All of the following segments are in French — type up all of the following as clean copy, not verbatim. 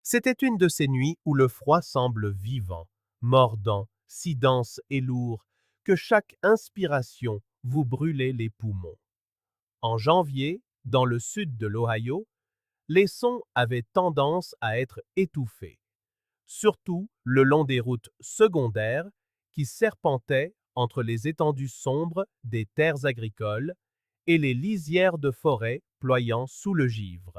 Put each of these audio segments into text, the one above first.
C'était une de ces nuits où le froid semble vivant, mordant, si dense et lourd que chaque inspiration vous brûlait les poumons. En janvier, dans le sud de l'Ohio, les sons avaient tendance à être étouffés, surtout le long des routes secondaires qui serpentaient entre les étendues sombres des terres agricoles et les lisières de forêt ployant sous le givre.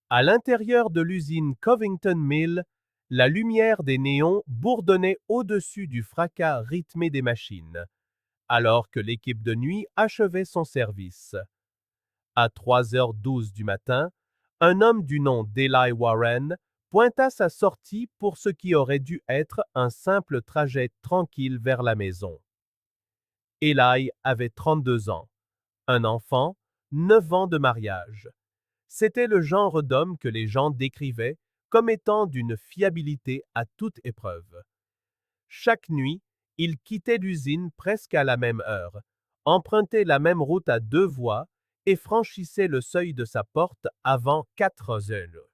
À l'intérieur de l'usine Covington Mill, la lumière des néons bourdonnait au-dessus du fracas rythmé des machines, alors que l'équipe de nuit achevait son service. À 3h12 du matin, un homme du nom d'Eli Warren pointa sa sortie pour ce qui aurait dû être un simple trajet tranquille vers la maison. Eli avait 32 ans, un enfant, 9 ans de mariage. C'était le genre d'homme que les gens décrivaient comme étant d'une fiabilité à toute épreuve. Chaque nuit, il quittait l'usine presque à la même heure, empruntait la même route à deux voies et franchissait le seuil de sa porte avant 4 heures.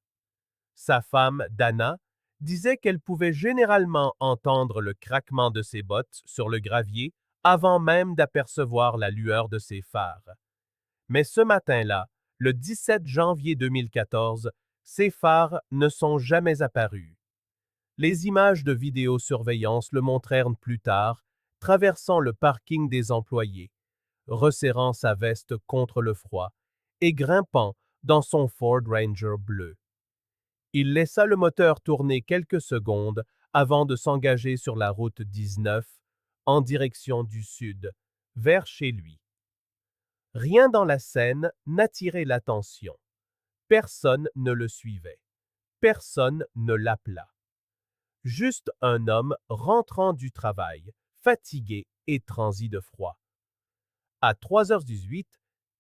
Sa femme, Dana, disait qu'elle pouvait généralement entendre le craquement de ses bottes sur le gravier avant même d'apercevoir la lueur de ses phares. Mais ce matin-là, le 17 janvier 2014, ces phares ne sont jamais apparus. Les images de vidéosurveillance le montrèrent plus tard, traversant le parking des employés, resserrant sa veste contre le froid et grimpant dans son Ford Ranger bleu. Il laissa le moteur tourner quelques secondes avant de s'engager sur la route 19 en direction du sud, vers chez lui. Rien dans la scène n'attirait l'attention. Personne ne le suivait. Personne ne l'appela. Juste un homme rentrant du travail, fatigué et transi de froid. À 3h18,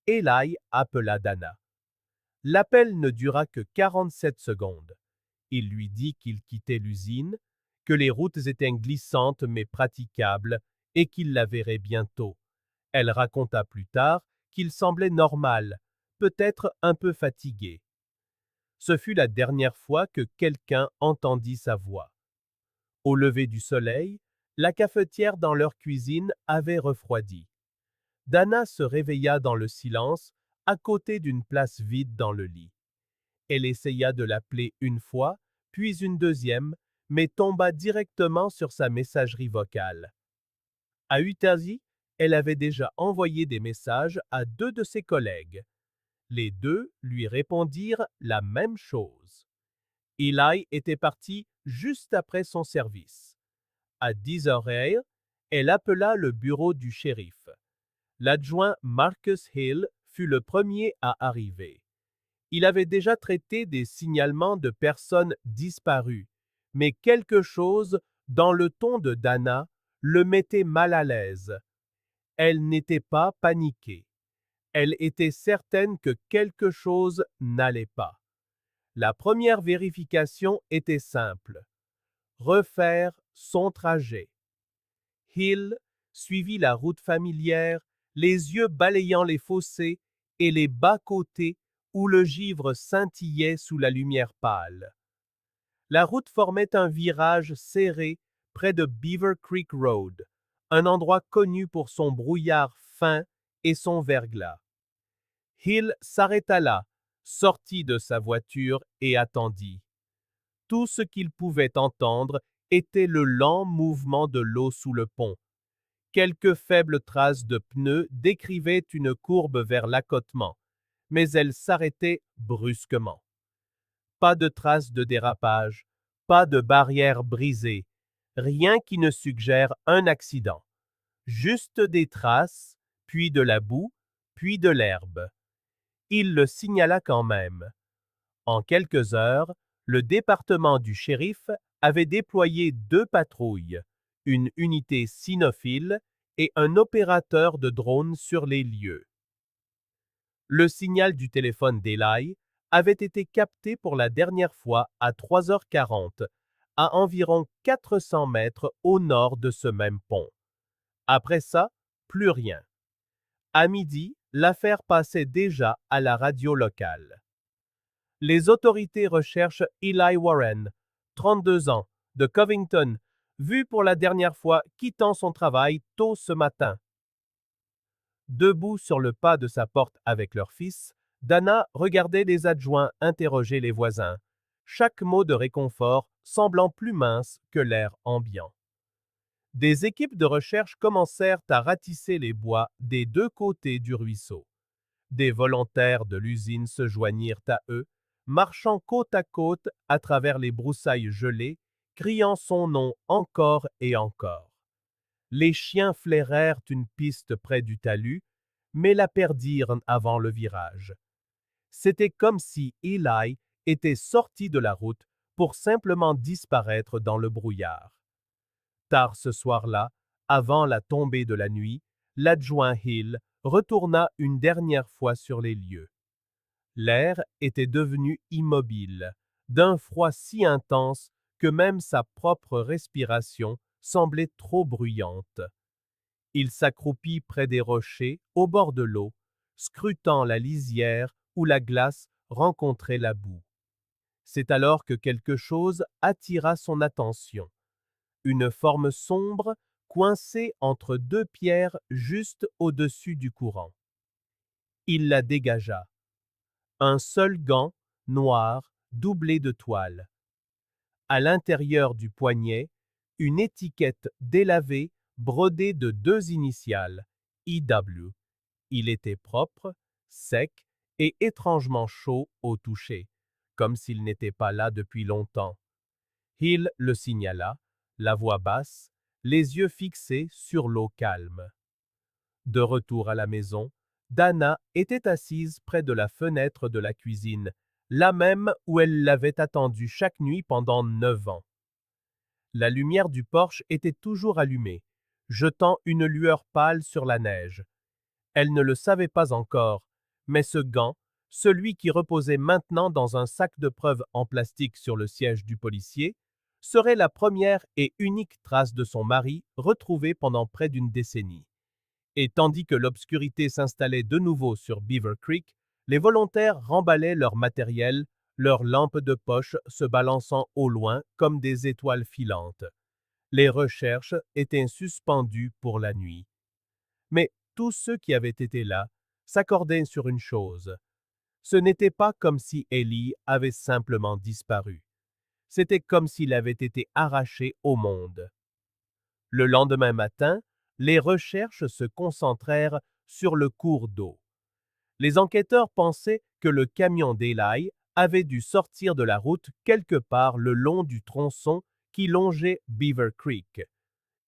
Eli appela Dana. L'appel ne dura que 47 secondes. Il lui dit qu'il quittait l'usine, que les routes étaient glissantes mais praticables et qu'il la verrait bientôt. Elle raconta plus tard qu'il semblait normal, peut-être un peu fatigué. Ce fut la dernière fois que quelqu'un entendit sa voix. Au lever du soleil, la cafetière dans leur cuisine avait refroidi. Dana se réveilla dans le silence, à côté d'une place vide dans le lit. Elle essaya de l'appeler une fois, puis une deuxième, mais tomba directement sur sa messagerie vocale. À Utazi, elle avait déjà envoyé des messages à deux de ses collègues. Les deux lui répondirent la même chose. Eli était parti juste après son service. À 10h, elle appela le bureau du shérif. L'adjoint Marcus Hill fut le premier à arriver. Il avait déjà traité des signalements de personnes disparues, mais quelque chose dans le ton de Dana le mettait mal à l'aise. Elle n'était pas paniquée. Elle était certaine que quelque chose n'allait pas. La première vérification était simple. Refaire son trajet. Hill suivit la route familière, les yeux balayant les fossés et les bas-côtés où le givre scintillait sous la lumière pâle. La route formait un virage serré près de Beaver Creek Road, un endroit connu pour son brouillard fin et son verglas. Hill s'arrêta là, sortit de sa voiture et attendit. Tout ce qu'il pouvait entendre était le lent mouvement de l'eau sous le pont. Quelques faibles traces de pneus décrivaient une courbe vers l'accotement, mais elle s'arrêtait brusquement. Pas de traces de dérapage, pas de barrière brisée, rien qui ne suggère un accident. Juste des traces, puis de la boue, puis de l'herbe. Il le signala quand même. En quelques heures, le département du shérif avait déployé 2 patrouilles, une unité cynophile et un opérateur de drone sur les lieux. Le signal du téléphone d'Eli avait été capté pour la dernière fois à 3h40, à environ 400 mètres au nord de ce même pont. Après ça, plus rien. À midi, l'affaire passait déjà à la radio locale. les autorités recherchent Eli Warren, 32 ans, de Covington, vu pour la dernière fois quittant son travail tôt ce matin. Debout sur le pas de sa porte avec leur fils, Dana regardait les adjoints interroger les voisins, chaque mot de réconfort semblant plus mince que l'air ambiant. Des équipes de recherche commencèrent à ratisser les bois des deux côtés du ruisseau. Des volontaires de l'usine se joignirent à eux, marchant côte à côte à travers les broussailles gelées, criant son nom encore et encore. Les chiens flairèrent une piste près du talus, mais la perdirent avant le virage. C'était comme si Eli était sorti de la route pour simplement disparaître dans le brouillard. Tard ce soir-là, avant la tombée de la nuit, l'adjoint Hill retourna une dernière fois sur les lieux. L'air était devenu immobile, d'un froid si intense que même sa propre respiration semblait trop bruyante. Il s'accroupit près des rochers, au bord de l'eau, scrutant la lisière où la glace rencontrait la boue. C'est alors que quelque chose attira son attention. Une forme sombre coincée entre deux pierres juste au-dessus du courant. Il la dégagea. Un seul gant, noir, doublé de toile. À l'intérieur du poignet, une étiquette délavée brodée de deux initiales, IW. Il était propre, sec et étrangement chaud au toucher, comme s'il n'était pas là depuis longtemps. Hill le signala, la voix basse, les yeux fixés sur l'eau calme. De retour à la maison, Dana était assise près de la fenêtre de la cuisine, là même où elle l'avait attendu chaque nuit pendant 9 ans. La lumière du porche était toujours allumée, jetant une lueur pâle sur la neige. Elle ne le savait pas encore, mais ce gant, celui qui reposait maintenant dans un sac de preuves en plastique sur le siège du policier, serait la première et unique trace de son mari retrouvée pendant près d'une décennie. Et tandis que l'obscurité s'installait de nouveau sur Beaver Creek, les volontaires remballaient leur matériel, leurs lampes de poche se balançant au loin comme des étoiles filantes. Les recherches étaient suspendues pour la nuit. Mais tous ceux qui avaient été là s'accordaient sur une chose. Ce n'était pas comme si Ellie avait simplement disparu. C'était comme s'il avait été arraché au monde. Le lendemain matin, les recherches se concentrèrent sur le cours d'eau. Les enquêteurs pensaient que le camion d'Eli avait dû sortir de la route quelque part le long du tronçon qui longeait Beaver Creek,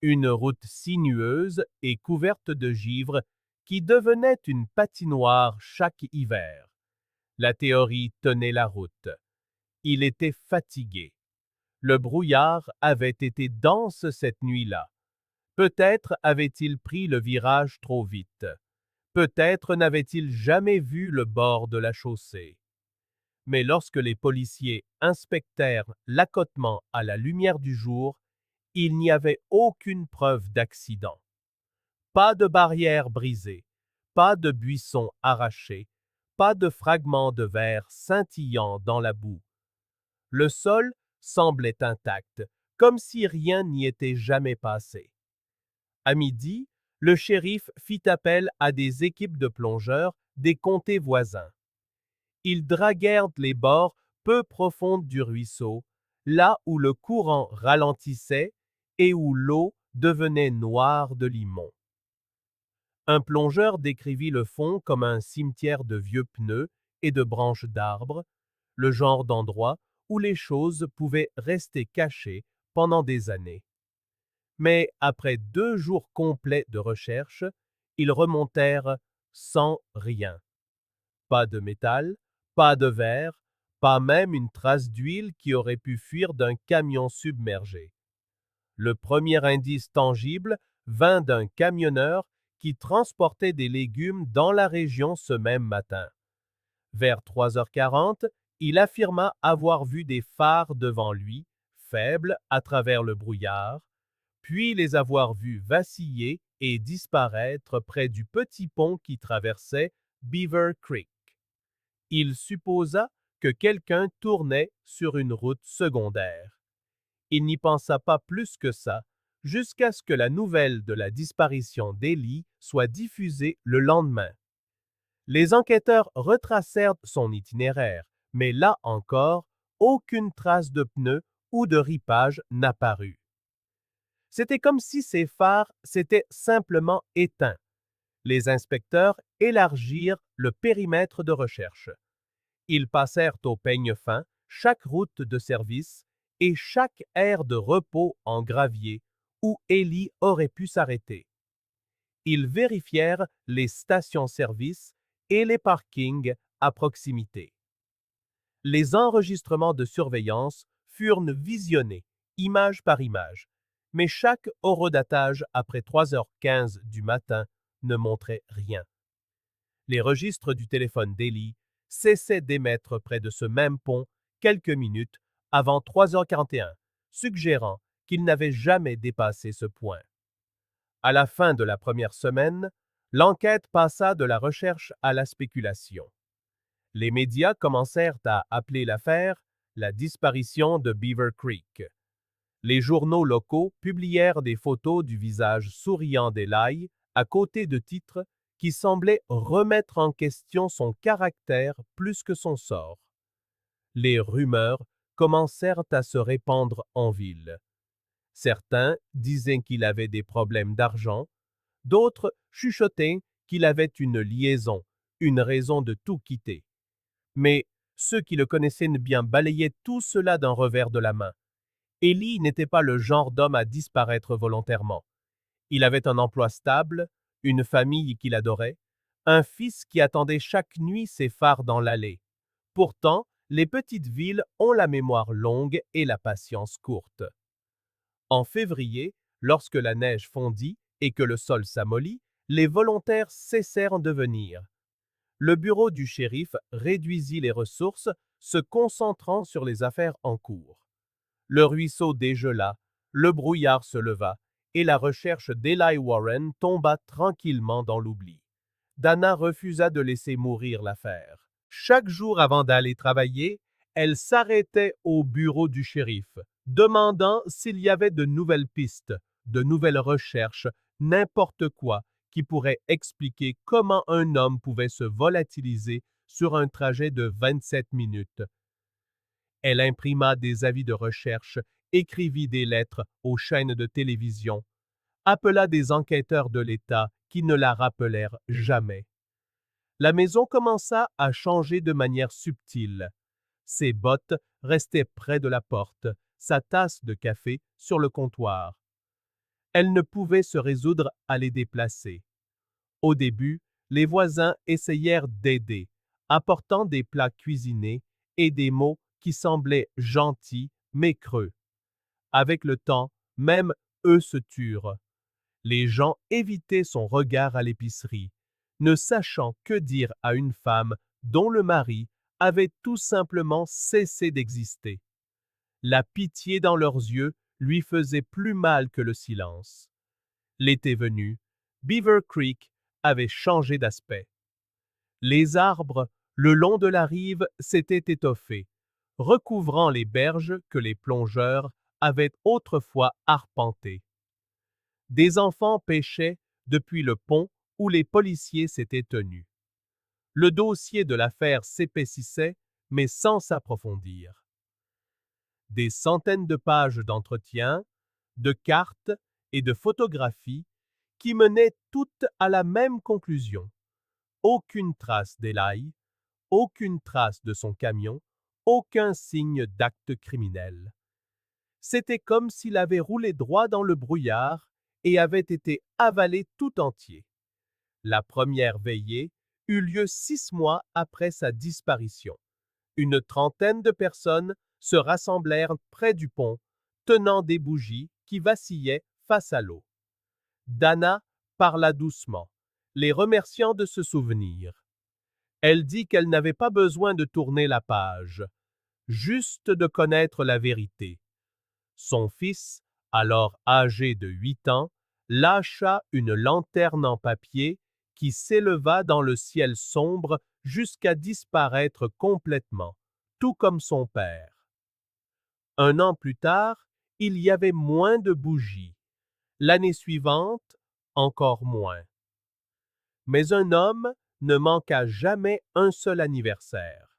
une route sinueuse et couverte de givre qui devenait une patinoire chaque hiver. La théorie tenait la route. Il était fatigué. Le brouillard avait été dense cette nuit-là. Peut-être avait-il pris le virage trop vite. Peut-être n'avait-il jamais vu le bord de la chaussée. Mais lorsque les policiers inspectèrent l'accotement à la lumière du jour, il n'y avait aucune preuve d'accident. Pas de barrière brisée, pas de buisson arraché, pas de fragments de verre scintillant dans la boue. Le sol semblait intact, comme si rien n'y était jamais passé. À midi, le shérif fit appel à des équipes de plongeurs des comtés voisins. Ils draguèrent les bords peu profonds du ruisseau, là où le courant ralentissait et où l'eau devenait noire de limon. Un plongeur décrivit le fond comme un cimetière de vieux pneus et de branches d'arbres, le genre d'endroit où les choses pouvaient rester cachées pendant des années. Mais après 2 jours complets de recherche, ils remontèrent sans rien. Pas de métal, pas de verre, pas même une trace d'huile qui aurait pu fuir d'un camion submergé. Le premier indice tangible vint d'un camionneur qui transportait des légumes dans la région ce même matin. Vers 3h40, il affirma avoir vu des phares devant lui, faibles à travers le brouillard, puis les avoir vus vaciller et disparaître près du petit pont qui traversait Beaver Creek. Il supposa que quelqu'un tournait sur une route secondaire. Il n'y pensa pas plus que ça, jusqu'à ce que la nouvelle de la disparition d'Ellie soit diffusée le lendemain. Les enquêteurs retracèrent son itinéraire, mais là encore, aucune trace de pneus ou de ripage n'apparut. C'était comme si ses phares s'étaient simplement éteints. Les inspecteurs élargirent le périmètre de recherche. Ils passèrent au peigne fin chaque route de service et chaque aire de repos en gravier où Ellie aurait pu s'arrêter. Ils vérifièrent les stations-service et les parkings à proximité. Les enregistrements de surveillance furent visionnés, image par image, mais chaque horodatage après 3h15 du matin ne montrait rien. Les registres du téléphone d'Ellie cessaient d'émettre près de ce même pont quelques minutes avant 3h41, suggérant qu'il n'avait jamais dépassé ce point. À la fin de la première semaine, l'enquête passa de la recherche à la spéculation. Les médias commencèrent à appeler l'affaire la disparition de Beaver Creek. Les journaux locaux publièrent des photos du visage souriant d'Eli à côté de titres qui semblaient remettre en question son caractère plus que son sort. Les rumeurs commencèrent à se répandre en ville. Certains disaient qu'il avait des problèmes d'argent, d'autres chuchotaient qu'il avait une liaison, une raison de tout quitter. Mais ceux qui le connaissaient bien balayaient tout cela d'un revers de la main. Ellie n'était pas le genre d'homme à disparaître volontairement. Il avait un emploi stable, une famille qu'il adorait, un fils qui attendait chaque nuit ses phares dans l'allée. Pourtant, les petites villes ont la mémoire longue et la patience courte. En février, lorsque la neige fondit et que le sol s'amollit, les volontaires cessèrent de venir. Le bureau du shérif réduisit les ressources, se concentrant sur les affaires en cours. Le ruisseau dégela, le brouillard se leva, et la recherche d'Eli Warren tomba tranquillement dans l'oubli. Dana refusa de laisser mourir l'affaire. Chaque jour avant d'aller travailler, elle s'arrêtait au bureau du shérif, demandant s'il y avait de nouvelles pistes, de nouvelles recherches, n'importe quoi qui pourrait expliquer comment un homme pouvait se volatiliser sur un trajet de 27 minutes. Elle imprima des avis de recherche, écrivit des lettres aux chaînes de télévision, appela des enquêteurs de l'État qui ne la rappelèrent jamais. La maison commença à changer de manière subtile. Ses bottes restaient près de la porte, sa tasse de café sur le comptoir. Elle ne pouvait se résoudre à les déplacer. Au début, les voisins essayèrent d'aider, apportant des plats cuisinés et des mots qui semblaient gentils mais creux. Avec le temps, même eux se turent. Les gens évitaient son regard à l'épicerie, ne sachant que dire à une femme dont le mari avait tout simplement cessé d'exister. La pitié dans leurs yeux lui faisait plus mal que le silence. L'été venu, Beaver Creek avait changé d'aspect. Les arbres, le long de la rive, s'étaient étoffés, recouvrant les berges que les plongeurs avaient autrefois arpentées. Des enfants pêchaient depuis le pont où les policiers s'étaient tenus. Le dossier de l'affaire s'épaississait, mais sans s'approfondir. Des centaines de pages d'entretien, de cartes et de photographies qui menaient toutes à la même conclusion. Aucune trace d'Eli, aucune trace de son camion, aucun signe d'acte criminel. C'était comme s'il avait roulé droit dans le brouillard et avait été avalé tout entier. La première veillée eut lieu 6 mois après sa disparition. Une trentaine de personnes se rassemblèrent près du pont, tenant des bougies qui vacillaient face à l'eau. Dana parla doucement, les remerciant de se souvenir. Elle dit qu'elle n'avait pas besoin de tourner la page, juste de connaître la vérité. Son fils, alors âgé de 8 ans, lâcha une lanterne en papier qui s'éleva dans le ciel sombre jusqu'à disparaître complètement, tout comme son père. Un an plus tard, il y avait moins de bougies. L'année suivante, encore moins. Mais un homme ne manqua jamais un seul anniversaire.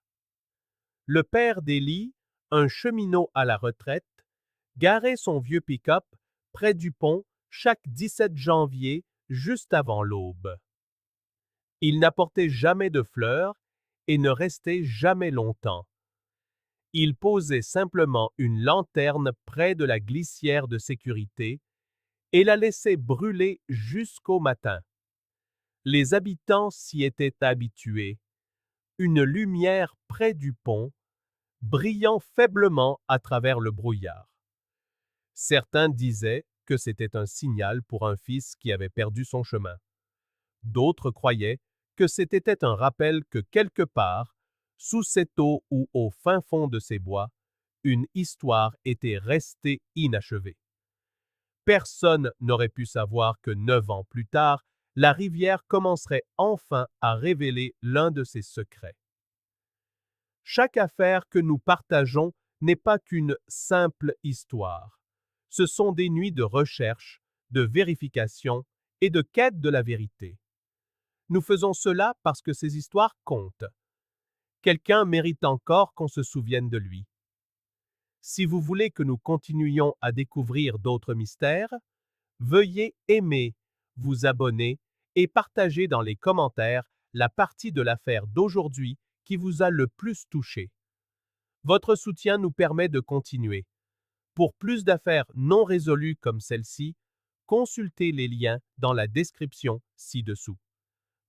Le père d'Élie, un cheminot à la retraite, garait son vieux pick-up près du pont chaque 17 janvier, juste avant l'aube. Il n'apportait jamais de fleurs et ne restait jamais longtemps. Il posait simplement une lanterne près de la glissière de sécurité et la laissait brûler jusqu'au matin. Les habitants s'y étaient habitués. Une lumière près du pont, brillant faiblement à travers le brouillard. Certains disaient que c'était un signal pour un fils qui avait perdu son chemin. D'autres croyaient que c'était un rappel que quelque part, sous cette eau ou au fin fond de ces bois, une histoire était restée inachevée. Personne n'aurait pu savoir que 9 ans plus tard, la rivière commencerait enfin à révéler l'un de ses secrets. Chaque affaire que nous partageons n'est pas qu'une simple histoire. Ce sont des nuits de recherche, de vérification et de quête de la vérité. Nous faisons cela parce que ces histoires comptent. Quelqu'un mérite encore qu'on se souvienne de lui. Si vous voulez que nous continuions à découvrir d'autres mystères, veuillez aimer, vous abonner et partager dans les commentaires la partie de l'affaire d'aujourd'hui qui vous a le plus touché. Votre soutien nous permet de continuer. Pour plus d'affaires non résolues comme celle-ci, consultez les liens dans la description ci-dessous.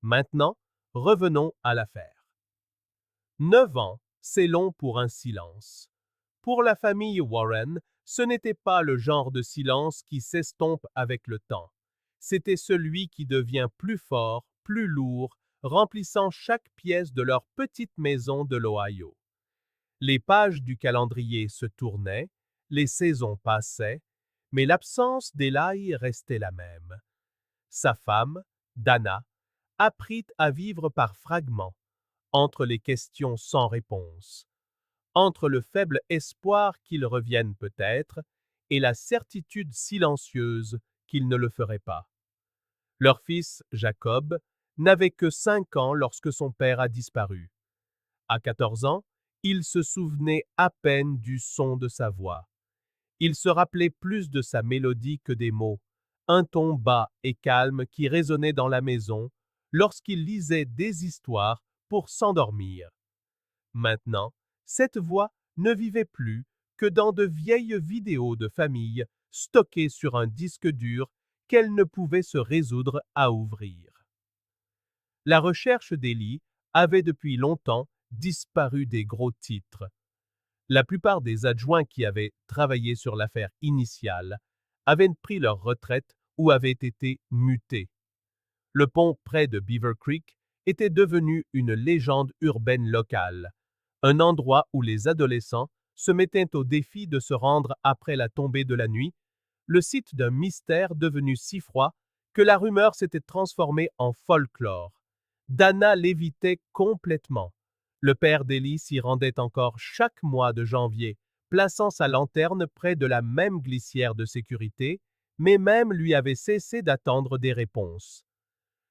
Maintenant, revenons à l'affaire. 9 ans, c'est long pour un silence. Pour la famille Warren, ce n'était pas le genre de silence qui s'estompe avec le temps. C'était celui qui devient plus fort, plus lourd, remplissant chaque pièce de leur petite maison de l'Ohio. Les pages du calendrier se tournaient, les saisons passaient, mais l'absence d'Eli restait la même. Sa femme, Dana, apprit à vivre par fragments, entre les questions sans réponse, entre le faible espoir qu'il revienne peut-être et la certitude silencieuse qu'il ne le ferait pas. Leur fils, Jacob, n'avait que 5 ans lorsque son père a disparu. À 14 ans, il se souvenait à peine du son de sa voix. Il se rappelait plus de sa mélodie que des mots, un ton bas et calme qui résonnait dans la maison lorsqu'il lisait des histoires pour s'endormir. Maintenant, cette voix ne vivait plus que dans de vieilles vidéos de famille stockées sur un disque dur qu'elle ne pouvait se résoudre à ouvrir. La recherche d'Eli avait depuis longtemps disparu des gros titres. La plupart des adjoints qui avaient travaillé sur l'affaire initiale avaient pris leur retraite ou avaient été mutés. Le pont près de Beaver Creek était devenu une légende urbaine locale, un endroit où les adolescents se mettaient au défi de se rendre après la tombée de la nuit, le site d'un mystère devenu si froid que la rumeur s'était transformée en folklore. Dana l'évitait complètement. Le père d'Eli s'y rendait encore chaque mois de janvier, plaçant sa lanterne près de la même glissière de sécurité, mais même lui avait cessé d'attendre des réponses.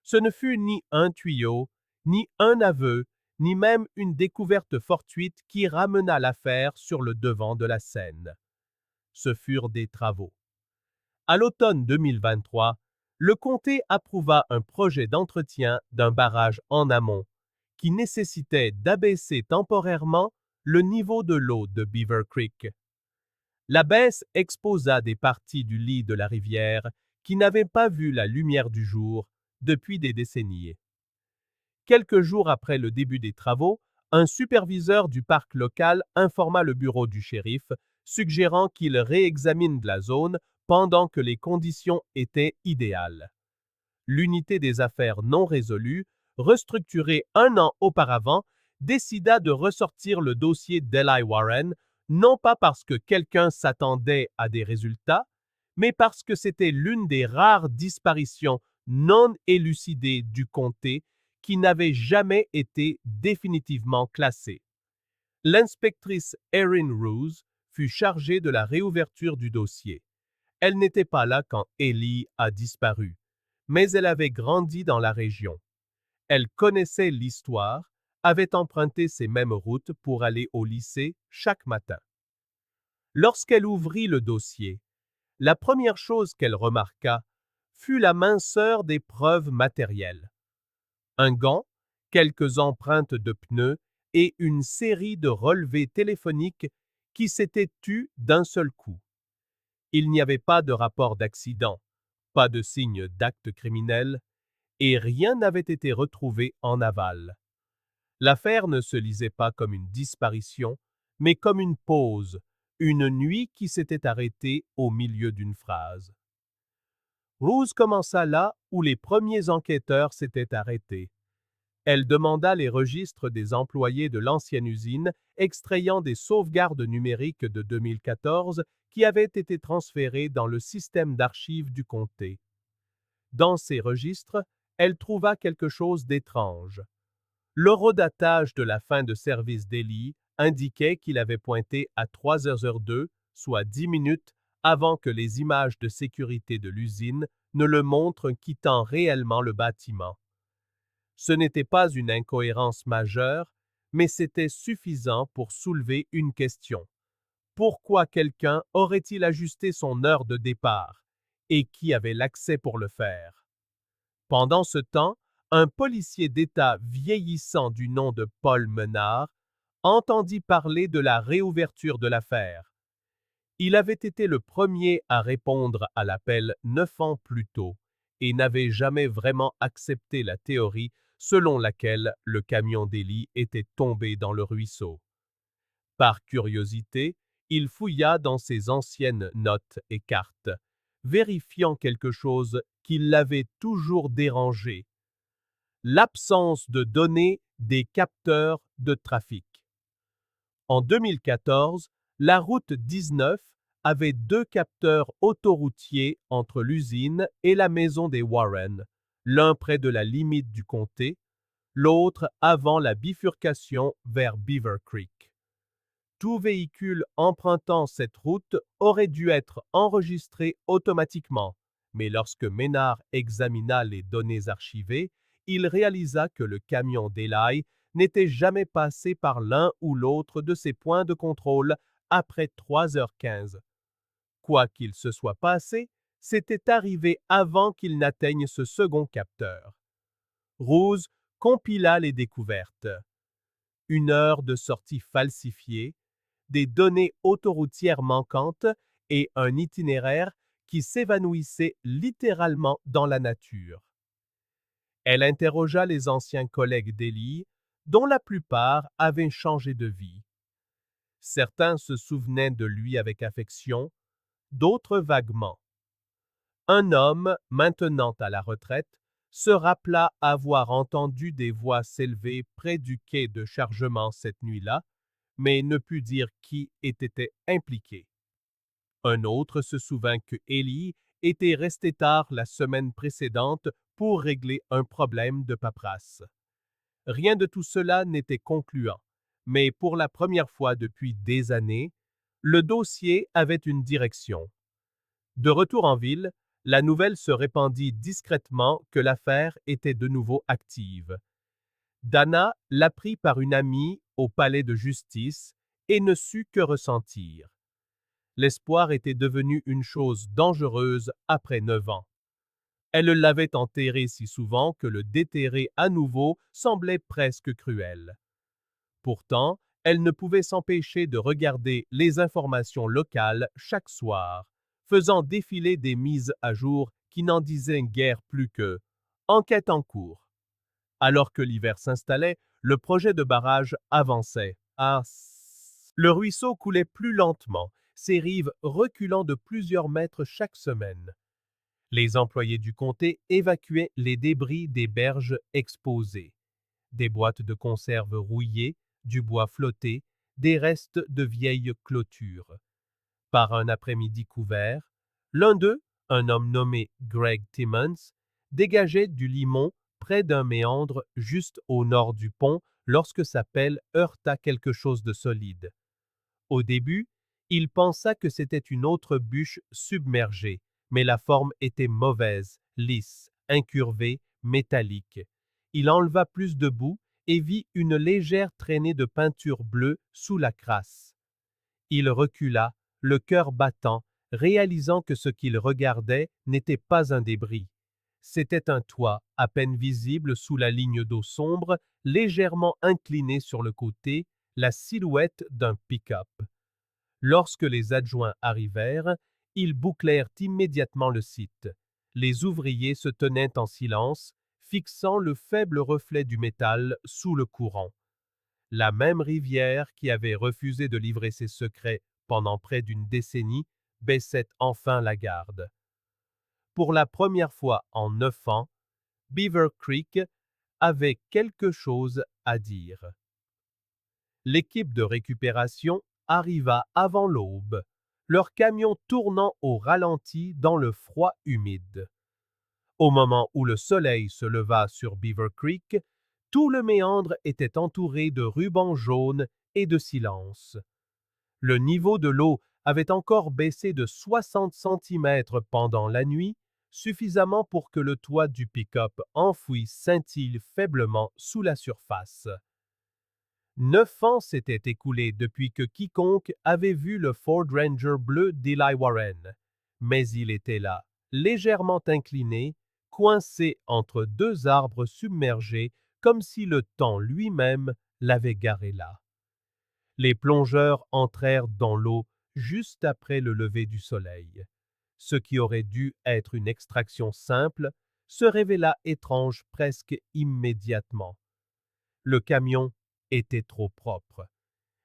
Ce ne fut ni un tuyau, ni un aveu, ni même une découverte fortuite qui ramena l'affaire sur le devant de la scène. Ce furent des travaux. À l'automne 2023, le comté approuva un projet d'entretien d'un barrage en amont qui nécessitait d'abaisser temporairement le niveau de l'eau de Beaver Creek. La baisse exposa des parties du lit de la rivière qui n'avaient pas vu la lumière du jour depuis des décennies. Quelques jours après le début des travaux, un superviseur du parc local informa le bureau du shérif, suggérant qu'il réexamine la zone pendant que les conditions étaient idéales. L'unité des affaires non résolues, restructurée un an auparavant, décida de ressortir le dossier d'Eli Warren, non pas parce que quelqu'un s'attendait à des résultats, mais parce que c'était l'une des rares disparitions non élucidées du comté qui n'avait jamais été définitivement classée. L'inspectrice Erin Roose fut chargée de la réouverture du dossier. Elle n'était pas là quand Ellie a disparu, mais elle avait grandi dans la région. Elle connaissait l'histoire, avait emprunté ces mêmes routes pour aller au lycée chaque matin. Lorsqu'elle ouvrit le dossier, la première chose qu'elle remarqua fut la minceur des preuves matérielles. Un gant, quelques empreintes de pneus et une série de relevés téléphoniques qui s'étaient tus d'un seul coup. Il n'y avait pas de rapport d'accident, pas de signe d'acte criminel, et rien n'avait été retrouvé en aval. L'affaire ne se lisait pas comme une disparition, mais comme une pause, une nuit qui s'était arrêtée au milieu d'une phrase. Rose commença là où les premiers enquêteurs s'étaient arrêtés. Elle demanda les registres des employés de l'ancienne usine, extrayant des sauvegardes numériques de 2014 qui avaient été transférées dans le système d'archives du comté. Dans ces registres, elle trouva quelque chose d'étrange. L'horodatage de la fin de service d'Ellie indiquait qu'il avait pointé à 3h02, soit 10 minutes avant que les images de sécurité de l'usine ne le montrent quittant réellement le bâtiment. Ce n'était pas une incohérence majeure, mais c'était suffisant pour soulever une question. Pourquoi quelqu'un aurait-il ajusté son heure de départ? Et qui avait l'accès pour le faire? Pendant ce temps, un policier d'État vieillissant du nom de Paul Menard entendit parler de la réouverture de l'affaire. Il avait été le premier à répondre à l'appel 9 ans plus tôt et n'avait jamais vraiment accepté la théorie selon laquelle le camion d'Ellie était tombé dans le ruisseau. Par curiosité, il fouilla dans ses anciennes notes et cartes, vérifiant quelque chose qui l'avait toujours dérangé: l'absence de données des capteurs de trafic. En 2014, la route 19 avait 2 capteurs autoroutiers entre l'usine et la maison des Warren, l'un près de la limite du comté, l'autre avant la bifurcation vers Beaver Creek. Tout véhicule empruntant cette route aurait dû être enregistré automatiquement, mais lorsque Ménard examina les données archivées, il réalisa que le camion d'Eli n'était jamais passé par l'un ou l'autre de ces points de contrôle après 3h15. Quoi qu'il se soit passé, c'était arrivé avant qu'il n'atteigne ce second capteur. Rose compila les découvertes. Une heure de sortie falsifiée, des données autoroutières manquantes et un itinéraire qui s'évanouissait littéralement dans la nature. Elle interrogea les anciens collègues d'Ellie, dont la plupart avaient changé de vie. Certains se souvenaient de lui avec affection, d'autres vaguement. Un homme, maintenant à la retraite, se rappela avoir entendu des voix s'élever près du quai de chargement cette nuit-là, mais ne put dire qui était impliqué. Un autre se souvint que Ellie était resté tard la semaine précédente pour régler un problème de paperasse. Rien de tout cela n'était concluant, mais pour la première fois depuis des années, le dossier avait une direction. De retour en ville, la nouvelle se répandit discrètement que l'affaire était de nouveau active. Dana l'apprit par une amie au palais de justice et ne sut que ressentir. L'espoir était devenu une chose dangereuse après 9 ans. Elle l'avait enterré si souvent que le déterrer à nouveau semblait presque cruel. Pourtant, elle ne pouvait s'empêcher de regarder les informations locales chaque soir, faisant défiler des mises à jour qui n'en disaient guère plus que enquête en cours. Alors que l'hiver s'installait, le projet de barrage avançait. Le ruisseau coulait plus lentement, ses rives reculant de plusieurs mètres chaque semaine. Les employés du comté évacuaient les débris des berges exposées. Des boîtes de conserve rouillées, du bois flotté, des restes de vieilles clôtures. Par un après-midi couvert, l'un d'eux, un homme nommé Greg Timmons, dégageait du limon près d'un méandre juste au nord du pont, lorsque sa pelle heurta quelque chose de solide. Au début, il pensa que c'était une autre bûche submergée, mais la forme était mauvaise, lisse, incurvée, métallique. Il enleva plus de boue et vit une légère traînée de peinture bleue sous la crasse. Il recula, le cœur battant, réalisant que ce qu'il regardait n'était pas un débris. C'était un toit, à peine visible sous la ligne d'eau sombre, légèrement incliné sur le côté, la silhouette d'un pick-up. Lorsque les adjoints arrivèrent, ils bouclèrent immédiatement le site. Les ouvriers se tenaient en silence, fixant le faible reflet du métal sous le courant. La même rivière qui avait refusé de livrer ses secrets pendant près d'une décennie baissait enfin la garde. Pour la première fois en 9 ans, Beaver Creek avait quelque chose à dire. L'équipe de récupération arriva avant l'aube, leur camion tournant au ralenti dans le froid humide. Au moment où le soleil se leva sur Beaver Creek, tout le méandre était entouré de rubans jaunes et de silence. Le niveau de l'eau avait encore baissé de 60 centimètres pendant la nuit, suffisamment pour que le toit du pick-up enfoui scintille faiblement sous la surface. 9 ans s'étaient écoulés depuis que quiconque avait vu le Ford Ranger bleu d'Eli Warren, mais il était là, légèrement incliné, coincé entre deux arbres submergés, comme si le temps lui-même l'avait garé là. Les plongeurs entrèrent dans l'eau juste après le lever du soleil. Ce qui aurait dû être une extraction simple se révéla étrange presque immédiatement. Le camion était trop propre.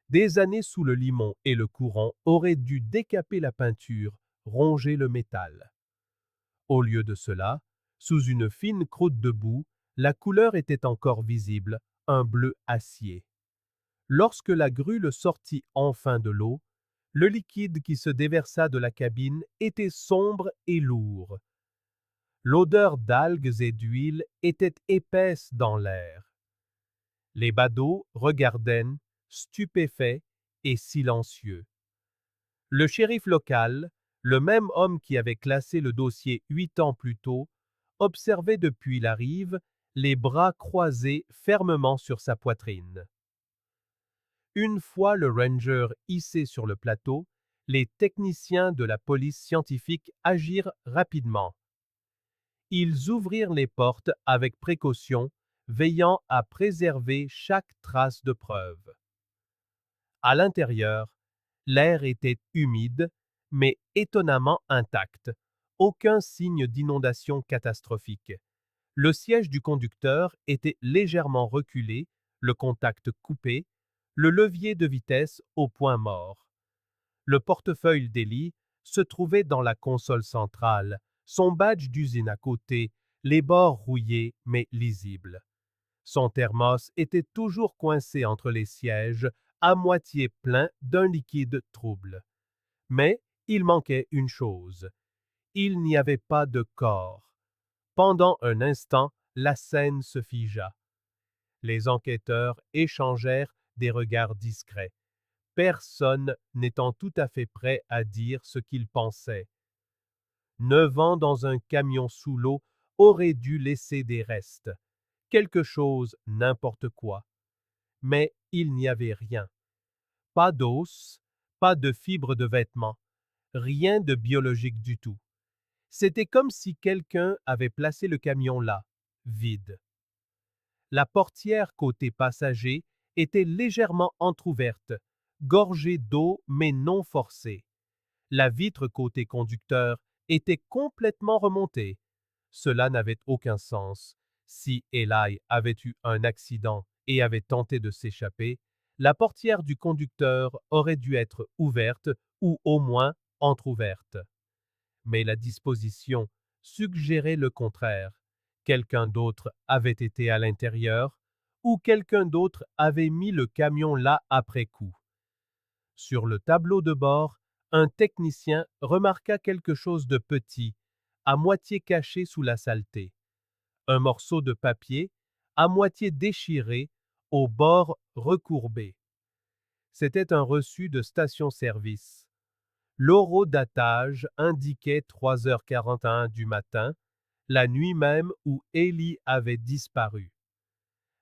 Des années sous le limon et le courant auraient dû décaper la peinture, ronger le métal. Au lieu de cela, sous une fine croûte de boue, la couleur était encore visible, un bleu acier. Lorsque la grue le sortit enfin de l'eau, le liquide qui se déversa de la cabine était sombre et lourd. L'odeur d'algues et d'huile était épaisse dans l'air. Les badauds regardaient, stupéfaits et silencieux. Le shérif local, le même homme qui avait classé le dossier 8 ans plus tôt, observait depuis la rive, les bras croisés fermement sur sa poitrine. Une fois le ranger hissé sur le plateau, les techniciens de la police scientifique agirent rapidement. Ils ouvrirent les portes avec précaution, veillant à préserver chaque trace de preuve. À l'intérieur, l'air était humide, mais étonnamment intact. Aucun signe d'inondation catastrophique. Le siège du conducteur était légèrement reculé, le contact coupé, le levier de vitesse au point mort. Le portefeuille d'Eli se trouvait dans la console centrale, son badge d'usine à côté, les bords rouillés mais lisibles. Son thermos était toujours coincé entre les sièges, à moitié plein d'un liquide trouble. Mais il manquait une chose. Il n'y avait pas de corps. Pendant un instant, la scène se figea. Les enquêteurs échangèrent des regards discrets, personne n'étant tout à fait prêt à dire ce qu'il pensait. 9 ans dans un camion sous l'eau aurait dû laisser des restes, quelque chose, n'importe quoi. Mais il n'y avait rien. Pas d'os, pas de fibres de vêtements, rien de biologique du tout. C'était comme si quelqu'un avait placé le camion là, vide. La portière côté passager était légèrement entr'ouverte, gorgée d'eau mais non forcée. La vitre côté conducteur était complètement remontée. Cela n'avait aucun sens. Si Eli avait eu un accident et avait tenté de s'échapper, la portière du conducteur aurait dû être ouverte ou au moins entr'ouverte. Mais la disposition suggérait le contraire. Quelqu'un d'autre avait été à l'intérieur ou quelqu'un d'autre avait mis le camion là après coup. Sur le tableau de bord, un technicien remarqua quelque chose de petit, à moitié caché sous la saleté. Un morceau de papier, à moitié déchiré, au bord recourbé. C'était un reçu de station-service. L'horodatage indiquait 3h41 du matin, la nuit même où Ellie avait disparu.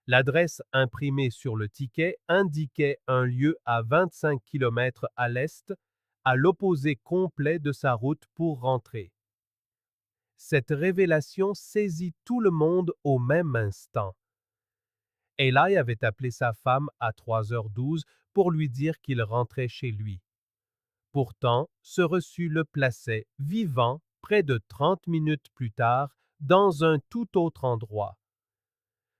L'adresse imprimée sur le ticket indiquait un lieu à 25 km à l'est, à l'opposé complet de sa route pour rentrer. Cette révélation saisit tout le monde au même instant. Eli avait appelé sa femme à 3h12 pour lui dire qu'il rentrait chez lui. Pourtant, ce reçu le plaçait vivant près de 30 minutes plus tard dans un tout autre endroit.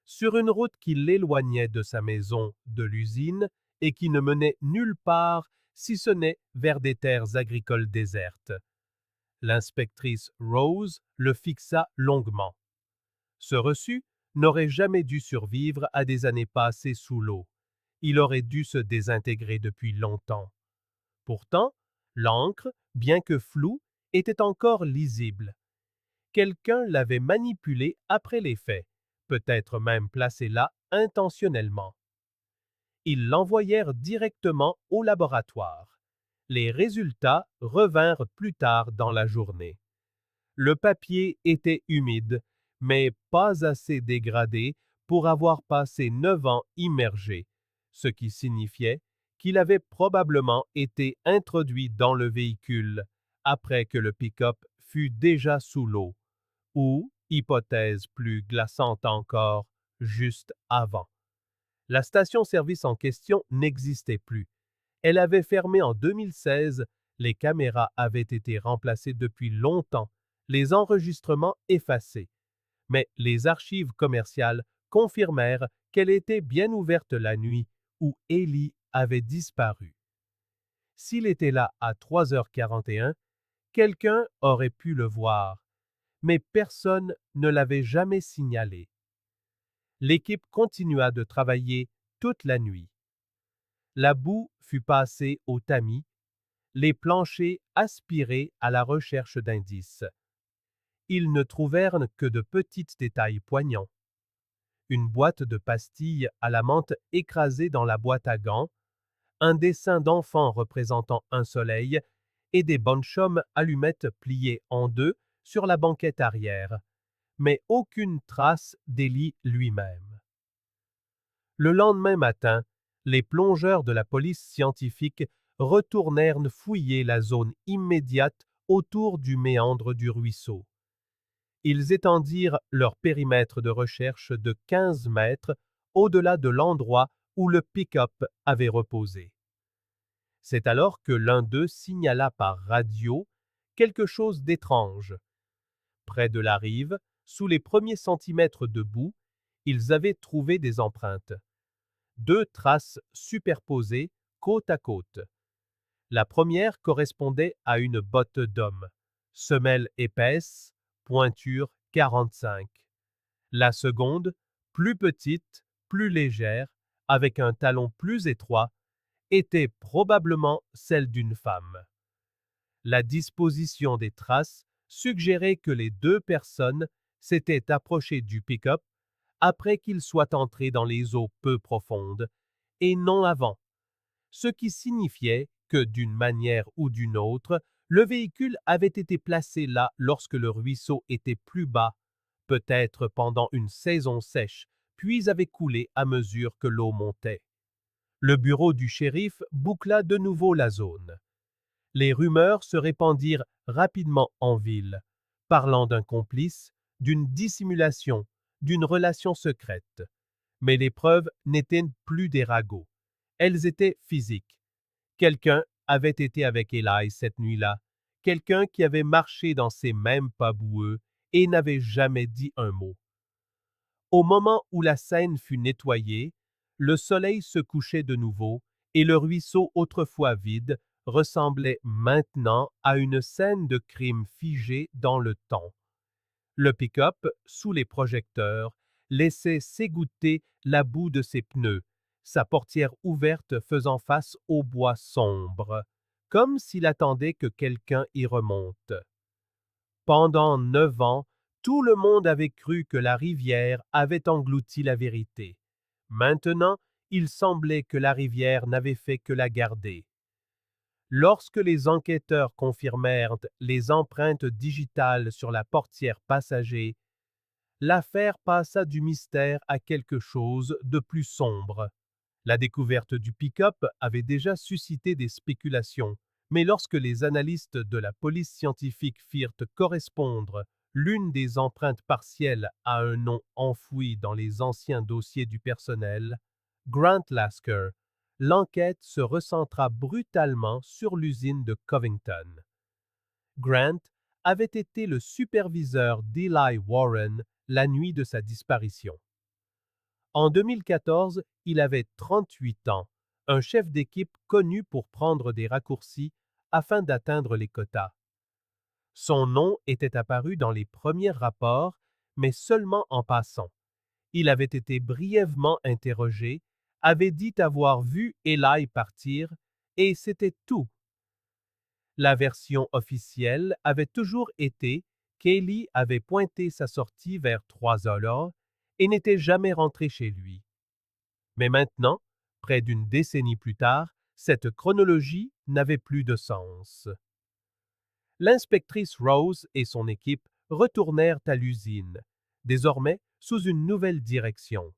Sur une route qui l'éloignait de sa maison, de l'usine, et qui ne menait nulle part si ce n'est vers des terres agricoles désertes. L'inspectrice Rose le fixa longuement. Ce reçu n'aurait jamais dû survivre à des années passées sous l'eau. Il aurait dû se désintégrer depuis longtemps. Pourtant, l'encre, bien que floue, était encore lisible. Quelqu'un l'avait manipulée après les faits, peut-être même placée là intentionnellement. Ils l'envoyèrent directement au laboratoire. Les résultats revinrent plus tard dans la journée. Le papier était humide, mais pas assez dégradé pour avoir passé 9 ans immergé, ce qui signifiait qu'il avait probablement été introduit dans le véhicule après que le pick-up fut déjà sous l'eau, ou, hypothèse plus glaçante encore, juste avant. La station-service en question n'existait plus. Elle avait fermé en 2016, les caméras avaient été remplacées depuis longtemps, les enregistrements effacés. Mais les archives commerciales confirmèrent qu'elle était bien ouverte la nuit où Ellie avait disparu. S'il était là à 3h41, quelqu'un aurait pu le voir, mais personne ne l'avait jamais signalé. L'équipe continua de travailler toute la nuit. La boue fut passée au tamis, les planchers aspirés à la recherche d'indices. Ils ne trouvèrent que de petits détails poignants. Une boîte de pastilles à la menthe écrasée dans la boîte à gants, un dessin d'enfant représentant un soleil et des bonchums allumettes pliées en deux sur la banquette arrière, mais aucune trace d'Eli lui-même. Le lendemain matin, les plongeurs de la police scientifique retournèrent fouiller la zone immédiate autour du méandre du ruisseau. Ils étendirent leur périmètre de recherche de 15 mètres au-delà de l'endroit où le pick-up avait reposé. C'est alors que l'un d'eux signala par radio quelque chose d'étrange. Près de la rive, sous les premiers centimètres de boue, ils avaient trouvé des empreintes. 2 traces superposées côte à côte. La première correspondait à une botte d'homme, semelle épaisse, pointure 45. La seconde, plus petite, plus légère, avec un talon plus étroit, était probablement celle d'une femme. La disposition des traces suggérait que les 2 personnes s'étaient approchées du pick-up après qu'il soit entré dans les eaux peu profondes, et non avant, ce qui signifiait que d'une manière ou d'une autre, le véhicule avait été placé là lorsque le ruisseau était plus bas, peut-être pendant une saison sèche, puis avait coulé à mesure que l'eau montait. Le bureau du shérif boucla de nouveau la zone. Les rumeurs se répandirent rapidement en ville, parlant d'un complice, d'une dissimulation, d'une relation secrète. Mais les preuves n'étaient plus des ragots. Elles étaient physiques. Quelqu'un avait été avec Eli cette nuit-là, quelqu'un qui avait marché dans ces mêmes pas boueux et n'avait jamais dit un mot. Au moment où la Seine fut nettoyée, le soleil se couchait de nouveau et le ruisseau autrefois vide ressemblait maintenant à une scène de crime figée dans le temps. Le pick-up, sous les projecteurs, laissait s'égoutter la boue de ses pneus, sa portière ouverte faisant face au bois sombre, comme s'il attendait que quelqu'un y remonte. Pendant 9 ans, tout le monde avait cru que la rivière avait englouti la vérité. Maintenant, il semblait que la rivière n'avait fait que la garder. Lorsque les enquêteurs confirmèrent les empreintes digitales sur la portière passager, l'affaire passa du mystère à quelque chose de plus sombre. La découverte du pick-up avait déjà suscité des spéculations, mais lorsque les analystes de la police scientifique firent correspondre l'une des empreintes partielles à un nom enfoui dans les anciens dossiers du personnel, Grant Lasker, l'enquête se recentra brutalement sur l'usine de Covington. Grant avait été le superviseur d'Eli Warren la nuit de sa disparition. En 2014, il avait 38 ans, un chef d'équipe connu pour prendre des raccourcis afin d'atteindre les quotas. Son nom était apparu dans les premiers rapports, mais seulement en passant. Il avait été brièvement interrogé, avait dit avoir vu Eli partir, et c'était tout. La version officielle avait toujours été qu'Eli avait pointé sa sortie vers 3 heures et n'était jamais rentré chez lui. Mais maintenant, près d'une décennie plus tard, cette chronologie n'avait plus de sens. L'inspectrice Rose et son équipe retournèrent à l'usine, désormais sous une nouvelle direction.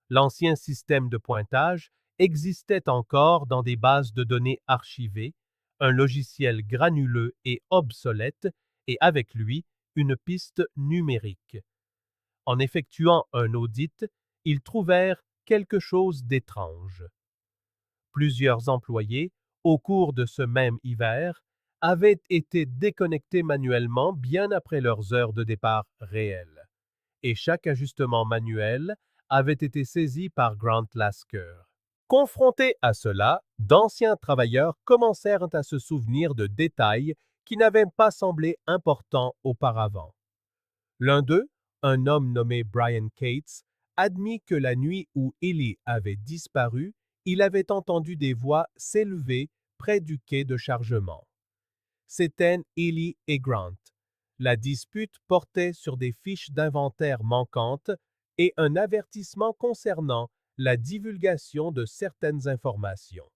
L'ancien système de pointage existait encore dans des bases de données archivées, un logiciel granuleux et obsolète, et avec lui, une piste numérique. En effectuant un audit, ils trouvèrent quelque chose d'étrange. Plusieurs employés, au cours de ce même hiver, avaient été déconnectés manuellement bien après leurs heures de départ réelles, et chaque ajustement manuel avait été saisi par Grant Lasker. Confrontés à cela, d'anciens travailleurs commencèrent à se souvenir de détails qui n'avaient pas semblé importants auparavant. L'un d'eux, un homme nommé Brian Cates, admit que la nuit où Eli avait disparu, il avait entendu des voix s'élever près du quai de chargement. C'étaient Eli et Grant. La dispute portait sur des fiches d'inventaire manquantes et un avertissement concernant la divulgation de certaines informations.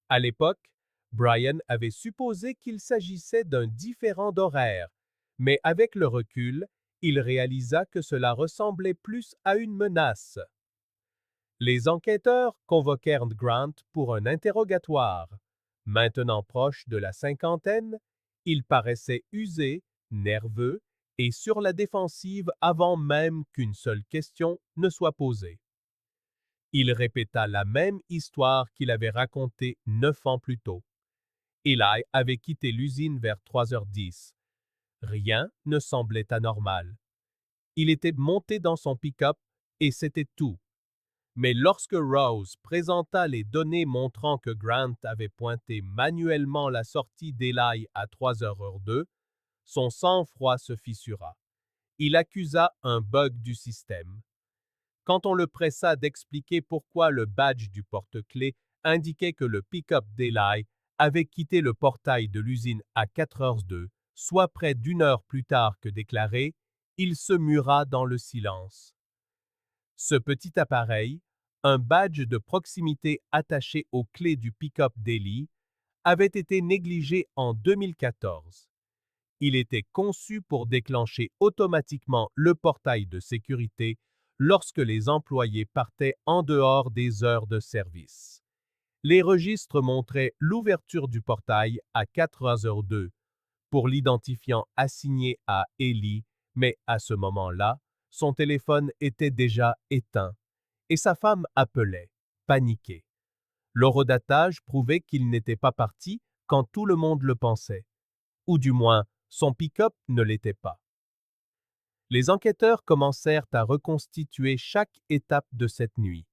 À l'époque, Brian avait supposé qu'il s'agissait d'un différend d'horaire, mais avec le recul, il réalisa que cela ressemblait plus à une menace. Les enquêteurs convoquèrent Grant pour un interrogatoire. Maintenant proche de la cinquantaine, il paraissait usé, nerveux et sur la défensive avant même qu'une seule question ne soit posée. Il répéta la même histoire qu'il avait racontée 9 ans plus tôt. Eli avait quitté l'usine vers 3h10. Rien ne semblait anormal. Il était monté dans son pick-up et c'était tout. Mais lorsque Rose présenta les données montrant que Grant avait pointé manuellement la sortie d'Eli à 3h02, son sang-froid se fissura. Il accusa un bug du système. Quand on le pressa d'expliquer pourquoi le badge du porte-clés indiquait que le pick-up d'Eli avait quitté le portail de l'usine à 4h02, soit près d'une heure plus tard que déclaré, il se mura dans le silence. Ce petit appareil, un badge de proximité attaché aux clés du pick-up d'Eli, avait été négligé en 2014. Il était conçu pour déclencher automatiquement le portail de sécurité lorsque les employés partaient en dehors des heures de service. Les registres montraient l'ouverture du portail à 4h02 pour l'identifiant assigné à Eli, mais à ce moment-là, son téléphone était déjà éteint et sa femme appelait, paniquée. L'horodatage prouvait qu'il n'était pas parti quand tout le monde le pensait. Ou du moins, son pick-up ne l'était pas. Les enquêteurs commencèrent à reconstituer chaque étape de cette nuit.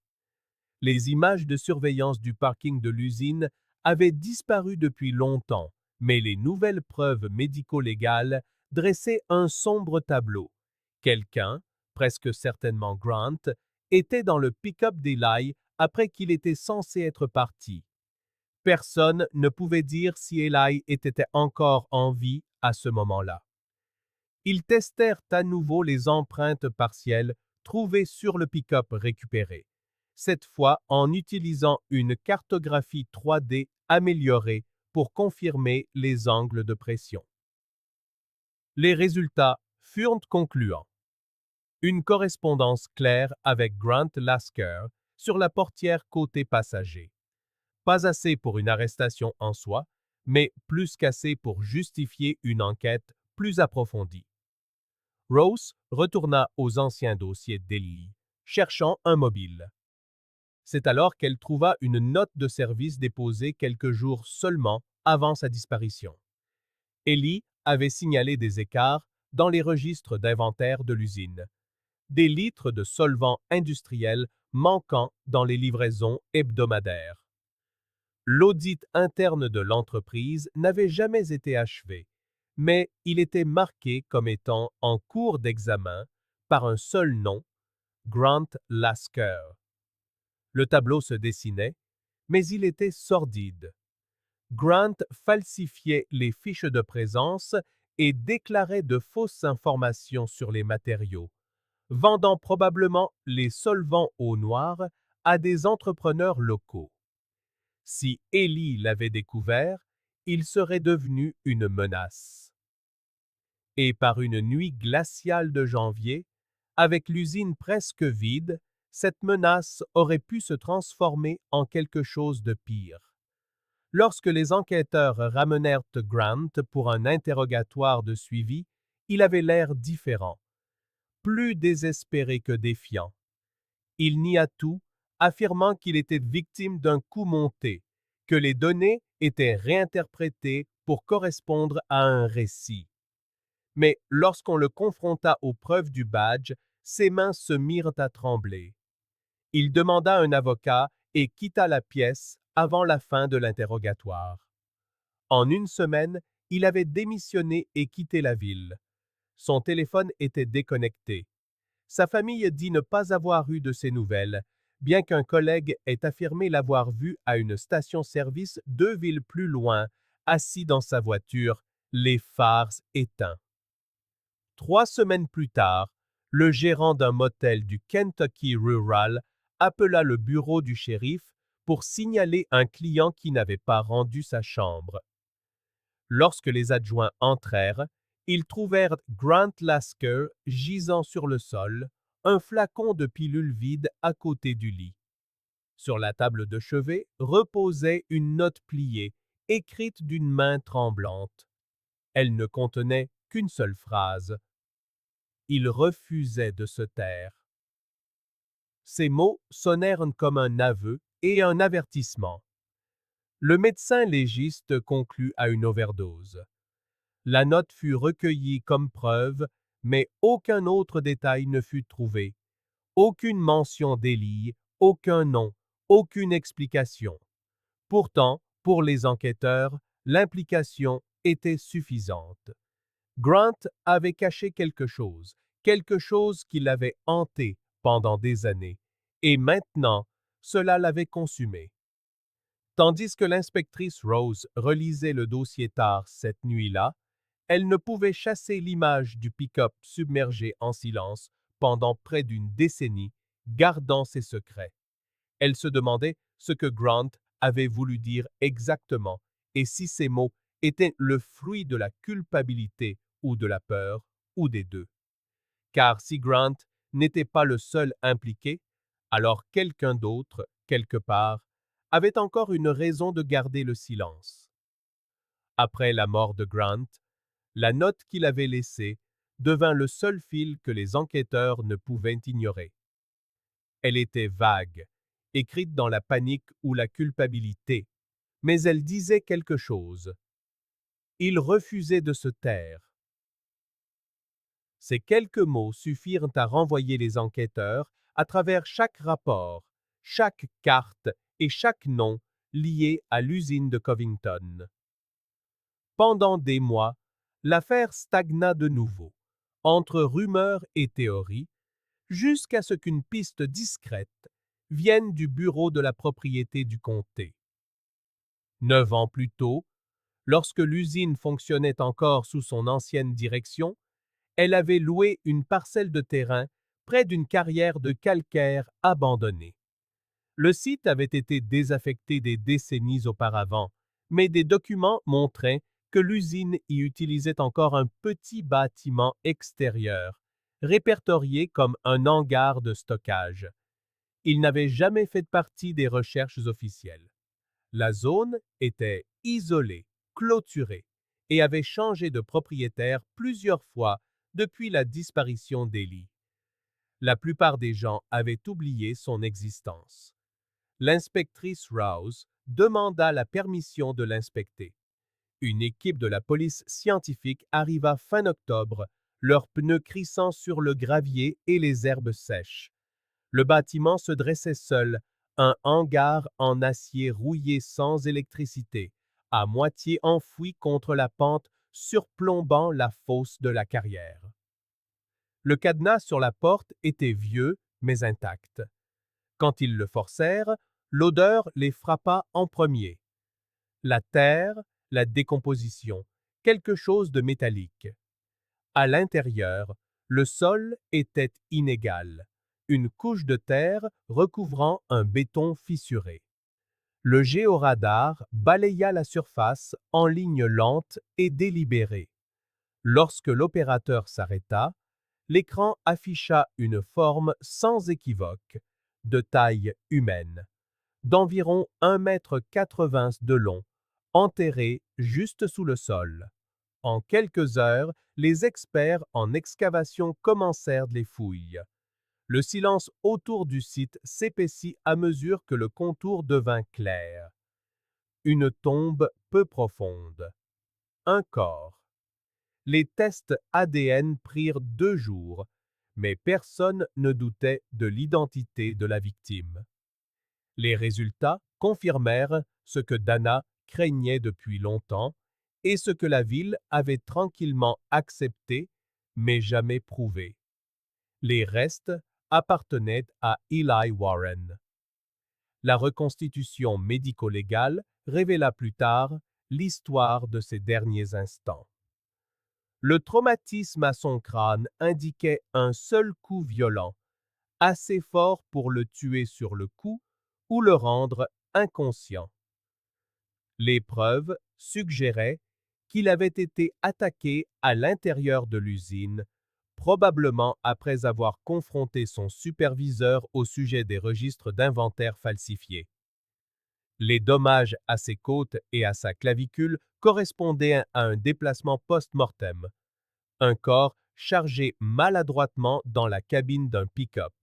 Les images de surveillance du parking de l'usine avaient disparu depuis longtemps, mais les nouvelles preuves médico-légales dressaient un sombre tableau. Quelqu'un, presque certainement Grant, était dans le pick-up d'Eli après qu'il était censé être parti. Personne ne pouvait dire si Eli était encore en vie à ce moment-là. Ils testèrent à nouveau les empreintes partielles trouvées sur le pick-up récupéré, cette fois en utilisant une cartographie 3D améliorée pour confirmer les angles de pression. Les résultats furent concluants. Une correspondance claire avec Grant Lasker sur la portière côté passager. Pas assez pour une arrestation en soi, mais plus qu'assez pour justifier une enquête plus approfondie. Rose retourna aux anciens dossiers d'Ellie, cherchant un mobile. C'est alors qu'elle trouva une note de service déposée quelques jours seulement avant sa disparition. Ellie avait signalé des écarts dans les registres d'inventaire de l'usine, des litres de solvants industriels manquant dans les livraisons hebdomadaires. L'audit interne de l'entreprise n'avait jamais été achevé, mais il était marqué comme étant en cours d'examen par un seul nom, Grant Lasker. Le tableau se dessinait, mais il était sordide. Grant falsifiait les fiches de présence et déclarait de fausses informations sur les matériaux, vendant probablement les solvants au noir à des entrepreneurs locaux. Si Ellie l'avait découvert, il serait devenu une menace. Et par une nuit glaciale de janvier, avec l'usine presque vide, cette menace aurait pu se transformer en quelque chose de pire. Lorsque les enquêteurs ramenèrent Grant pour un interrogatoire de suivi, il avait l'air différent, plus désespéré que défiant. Il nia tout, affirmant qu'il était victime d'un coup monté, que les données étaient réinterprétées pour correspondre à un récit. Mais lorsqu'on le confronta aux preuves du badge, ses mains se mirent à trembler. Il demanda un avocat et quitta la pièce avant la fin de l'interrogatoire. En une semaine, il avait démissionné et quitté la ville. Son téléphone était déconnecté. Sa famille dit ne pas avoir eu de ses nouvelles, bien qu'un collègue ait affirmé l'avoir vu à une station-service 2 villes plus loin, assis dans sa voiture, les phares éteints. 3 semaines plus tard, le gérant d'un motel du Kentucky Rural appela le bureau du shérif pour signaler un client qui n'avait pas rendu sa chambre. Lorsque les adjoints entrèrent, ils trouvèrent Grant Lasker gisant sur le sol, un flacon de pilule vide à côté du lit. Sur la table de chevet reposait une note pliée, écrite d'une main tremblante. Elle ne contenait qu'une seule phrase. Il refusait de se taire. Ces mots sonnèrent comme un aveu et un avertissement. Le médecin légiste conclut à une overdose. La note fut recueillie comme preuve, mais aucun autre détail ne fut trouvé. Aucune mention d'Ellie, aucun nom, aucune explication. Pourtant, pour les enquêteurs, l'implication était suffisante. Grant avait caché quelque chose qui l'avait hanté pendant des années, et maintenant, cela l'avait consumé. Tandis que l'inspectrice Rose relisait le dossier tard cette nuit-là, elle ne pouvait chasser l'image du pick-up submergé en silence pendant près d'une décennie, gardant ses secrets. Elle se demandait ce que Grant avait voulu dire exactement et si ces mots étaient le fruit de la culpabilité ou de la peur, ou des deux. Car si Grant n'était pas le seul impliqué, alors quelqu'un d'autre, quelque part, avait encore une raison de garder le silence. Après la mort de Grant, la note qu'il avait laissée devint le seul fil que les enquêteurs ne pouvaient ignorer. Elle était vague, écrite dans la panique ou la culpabilité, mais elle disait quelque chose. Il refusait de se taire. Ces quelques mots suffirent à renvoyer les enquêteurs à travers chaque rapport, chaque carte et chaque nom lié à l'usine de Covington. Pendant des mois, l'affaire stagna de nouveau, entre rumeurs et théories, jusqu'à ce qu'une piste discrète vienne du bureau de la propriété du comté. 9 ans plus tôt, lorsque l'usine fonctionnait encore sous son ancienne direction, elle avait loué une parcelle de terrain près d'une carrière de calcaire abandonnée. Le site avait été désaffecté des décennies auparavant, mais des documents montraient que l'usine y utilisait encore un petit bâtiment extérieur, répertorié comme un hangar de stockage. Il n'avait jamais fait partie des recherches officielles. La zone était isolée, clôturée, et avait changé de propriétaire plusieurs fois depuis la disparition d'Ellie. La plupart des gens avaient oublié son existence. L'inspectrice Rouse demanda la permission de l'inspecter. Une équipe de la police scientifique arriva fin octobre, leurs pneus crissant sur le gravier et les herbes sèches. Le bâtiment se dressait seul, un hangar en acier rouillé sans électricité, à moitié enfoui contre la pente surplombant la fosse de la carrière. Le cadenas sur la porte était vieux, mais intact. Quand ils le forcèrent, l'odeur les frappa en premier. La terre, la décomposition, quelque chose de métallique. À l'intérieur, le sol était inégal, une couche de terre recouvrant un béton fissuré. Le géoradar balaya la surface en ligne lente et délibérée. Lorsque l'opérateur s'arrêta, l'écran afficha une forme sans équivoque, de taille humaine, d'environ 1,80 m de long, enterrée juste sous le sol. En quelques heures, les experts en excavation commencèrent les fouilles. Le silence autour du site s'épaissit à mesure que le contour devint clair. Une tombe peu profonde. Un corps. Les tests ADN prirent 2 jours, mais personne ne doutait de l'identité de la victime. Les résultats confirmèrent ce que Dana craignait depuis longtemps et ce que la ville avait tranquillement accepté, mais jamais prouvé. Les restes appartenaient à Eli Warren. La reconstitution médico-légale révéla plus tard l'histoire de ses derniers instants. Le traumatisme à son crâne indiquait un seul coup violent, assez fort pour le tuer sur le coup ou le rendre inconscient. Les preuves suggéraient qu'il avait été attaqué à l'intérieur de l'usine, probablement après avoir confronté son superviseur au sujet des registres d'inventaire falsifiés. Les dommages à ses côtes et à sa clavicule correspondaient à un déplacement post-mortem, un corps chargé maladroitement dans la cabine d'un pick-up.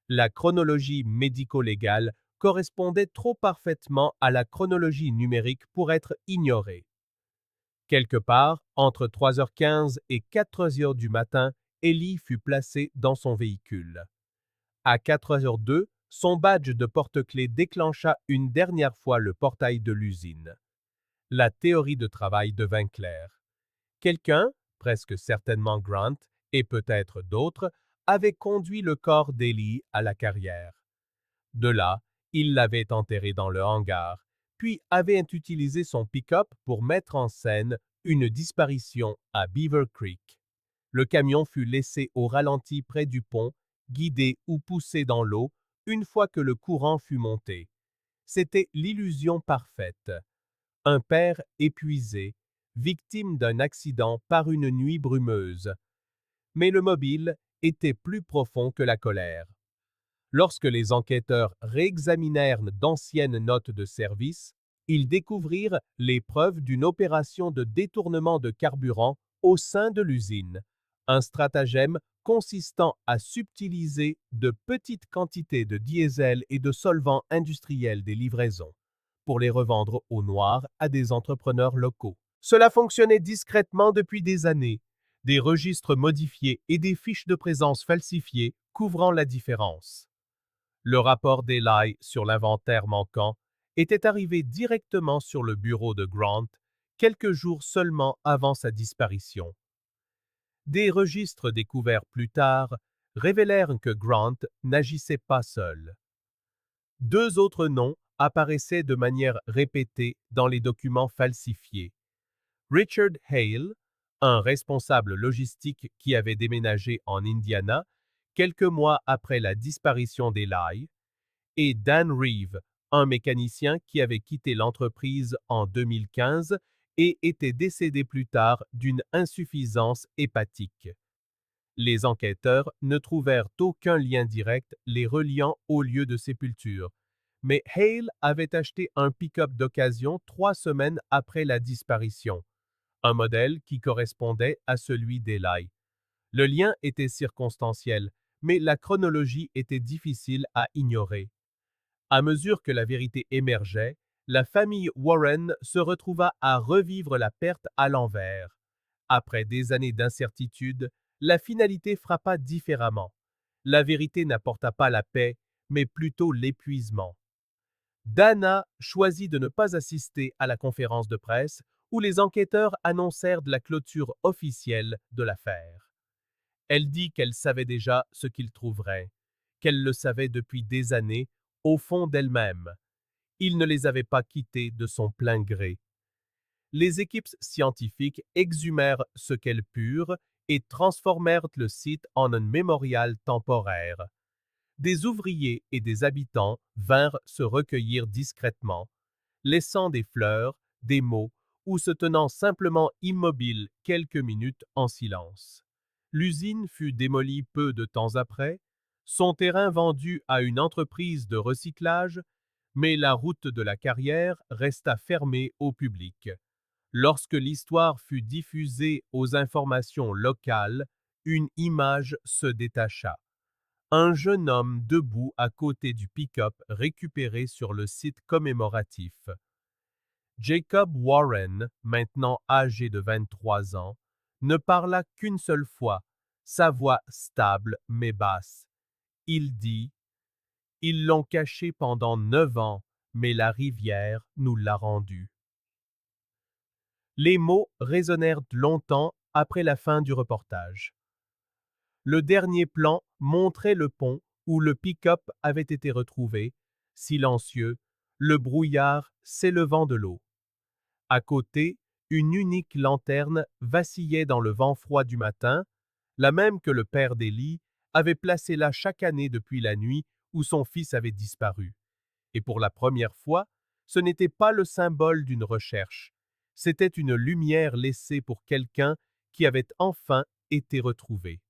La chronologie médico-légale correspondait trop parfaitement à la chronologie numérique pour être ignorée. Quelque part, entre 3h15 et 4h du matin, Ellie fut placée dans son véhicule. À 4h02, son badge de porte-clés déclencha une dernière fois le portail de l'usine. La théorie de travail devint claire. Quelqu'un, presque certainement Grant, et peut-être d'autres, avait conduit le corps d'Ellie à la carrière. De là, il l'avait enterré dans le hangar, puis avait utilisé son pick-up pour mettre en scène une disparition à Beaver Creek. Le camion fut laissé au ralenti près du pont, guidé ou poussé dans l'eau, une fois que le courant fut monté. C'était l'illusion parfaite. Un père épuisé, victime d'un accident par une nuit brumeuse. Mais le mobile était plus profond que la colère. Lorsque les enquêteurs réexaminèrent d'anciennes notes de service, ils découvrirent les preuves d'une opération de détournement de carburant au sein de l'usine, un stratagème consistant à subtiliser de petites quantités de diesel et de solvants industriels des livraisons pour les revendre au noir à des entrepreneurs locaux. Cela fonctionnait discrètement depuis des années, des registres modifiés et des fiches de présence falsifiées couvrant la différence. Le rapport d'Eli sur l'inventaire manquant était arrivé directement sur le bureau de Grant quelques jours seulement avant sa disparition. Des registres découverts plus tard révélèrent que Grant n'agissait pas seul. 2 autres noms apparaissaient de manière répétée dans les documents falsifiés. Richard Hale, un responsable logistique qui avait déménagé en Indiana, quelques mois après la disparition d'Eli, et Dan Reeve, un mécanicien qui avait quitté l'entreprise en 2015 et était décédé plus tard d'une insuffisance hépatique. Les enquêteurs ne trouvèrent aucun lien direct les reliant au lieu de sépulture, mais Hale avait acheté un pick-up d'occasion 3 semaines après la disparition, un modèle qui correspondait à celui d'Eli. Le lien était circonstanciel, mais la chronologie était difficile à ignorer. À mesure que la vérité émergeait, la famille Warren se retrouva à revivre la perte à l'envers. Après des années d'incertitude, la finalité frappa différemment. La vérité n'apporta pas la paix, mais plutôt l'épuisement. Dana choisit de ne pas assister à la conférence de presse où les enquêteurs annoncèrent de la clôture officielle de l'affaire. Elle dit qu'elle savait déjà ce qu'ils trouveraient, qu'elle le savait depuis des années, au fond d'elle-même. Il ne les avait pas quittés de son plein gré. Les équipes scientifiques exhumèrent ce qu'elles purent et transformèrent le site en un mémorial temporaire. Des ouvriers et des habitants vinrent se recueillir discrètement, laissant des fleurs, des mots ou se tenant simplement immobiles quelques minutes en silence. L'usine fut démolie peu de temps après, son terrain vendu à une entreprise de recyclage, mais la route de la carrière resta fermée au public. Lorsque l'histoire fut diffusée aux informations locales, une image se détacha. Un jeune homme debout à côté du pick-up récupéré sur le site commémoratif. Jacob Warren, maintenant âgé de 23 ans, ne parla qu'une seule fois, sa voix stable mais basse. Il dit « Ils l'ont caché pendant 9 ans, mais la rivière nous l'a rendu. » Les mots résonnèrent longtemps après la fin du reportage. Le dernier plan montrait le pont où le pick-up avait été retrouvé, silencieux, le brouillard s'élevant de l'eau. À côté, une unique lanterne vacillait dans le vent froid du matin, la même que le père d'Élie avait placée là chaque année depuis la nuit où son fils avait disparu. Et pour la première fois, ce n'était pas le symbole d'une recherche, c'était une lumière laissée pour quelqu'un qui avait enfin été retrouvé.